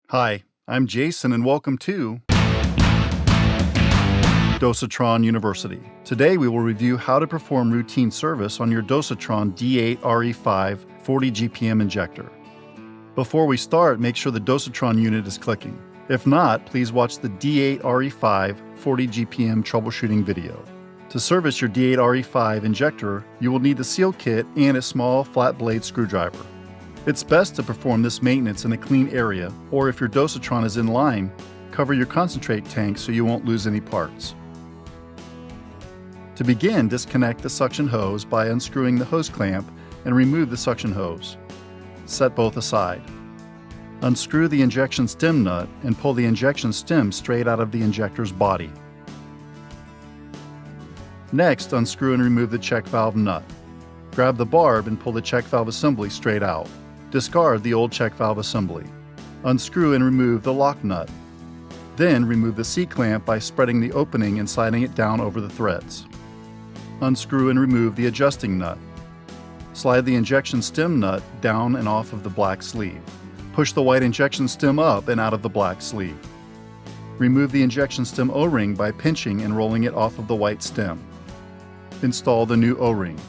Hi, I'm Jason and welcome to Dosatron University. Today we will review how to perform routine service on your Dosatron D8RE5 40 GPM injector. Before we start, make sure the Dosatron unit is clicking. If not, please watch the D8RE5 40 GPM troubleshooting video. To service your D8RE5 injector, you will need the seal kit and a small flat blade screwdriver. It's best to perform this maintenance in a clean area, or if your Dosatron is in line, cover your concentrate tank so you won't lose any parts. To begin, disconnect the suction hose by unscrewing the hose clamp and remove the suction hose. Set both aside. Unscrew the injection stem nut and pull the injection stem straight out of the injector's body. Next, unscrew and remove the check valve nut. Grab the barb and pull the check valve assembly straight out. Discard the old check valve assembly. Unscrew and remove the lock nut. Then remove the C-clamp by spreading the opening and sliding it down over the threads. Unscrew and remove the adjusting nut. Slide the injection stem nut down and off of the black sleeve. Push the white injection stem up and out of the black sleeve. Remove the injection stem O-ring by pinching and rolling it off of the white stem. Install the new O-ring.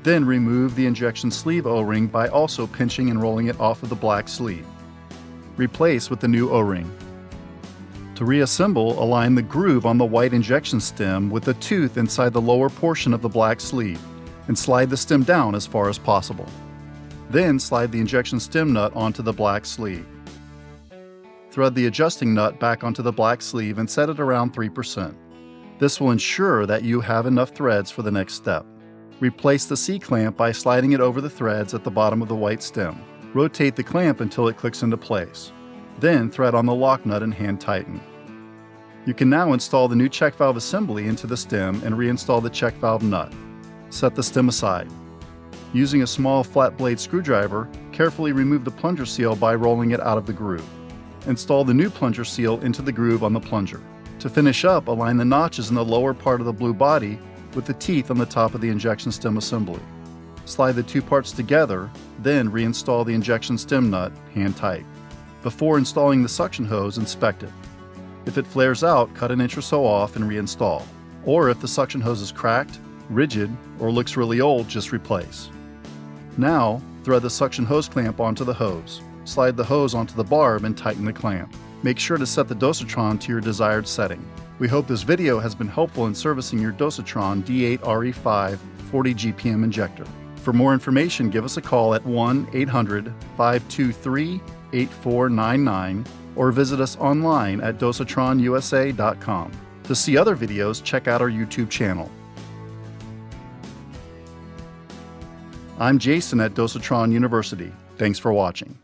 Then remove the injection sleeve O-ring by also pinching and rolling it off of the black sleeve. Replace with the new O-ring. To reassemble, align the groove on the white injection stem with the tooth inside the lower portion of the black sleeve and slide the stem down as far as possible. Then slide the injection stem nut onto the black sleeve. Thread the adjusting nut back onto the black sleeve and set it around 3%. This will ensure that you have enough threads for the next step. Replace the C-clamp by sliding it over the threads at the bottom of the white stem. Rotate the clamp until it clicks into place. Then thread on the lock nut and hand tighten. You can now install the new check valve assembly into the stem and reinstall the check valve nut. Set the stem aside. Using a small flat blade screwdriver, carefully remove the plunger seal by rolling it out of the groove. Install the new plunger seal into the groove on the plunger. To finish up, align the notches in the lower part of the blue body with the teeth on the top of the injection stem assembly. Slide the two parts together, then reinstall the injection stem nut hand tight. Before installing the suction hose, inspect it. If it flares out, cut an inch or so off and reinstall. Or if the suction hose is cracked, rigid, or looks really old, just replace. Now, thread the suction hose clamp onto the hose. Slide the hose onto the barb and tighten the clamp. Make sure to set the Dosatron to your desired setting. We hope this video has been helpful in servicing your Dosatron D8RE5 40 GPM injector. For more information, give us a call at 1-800-523-8499 or visit us online at dosatronusa.com. To see other videos, check out our YouTube channel. I'm Jason at Dosatron University. Thanks for watching.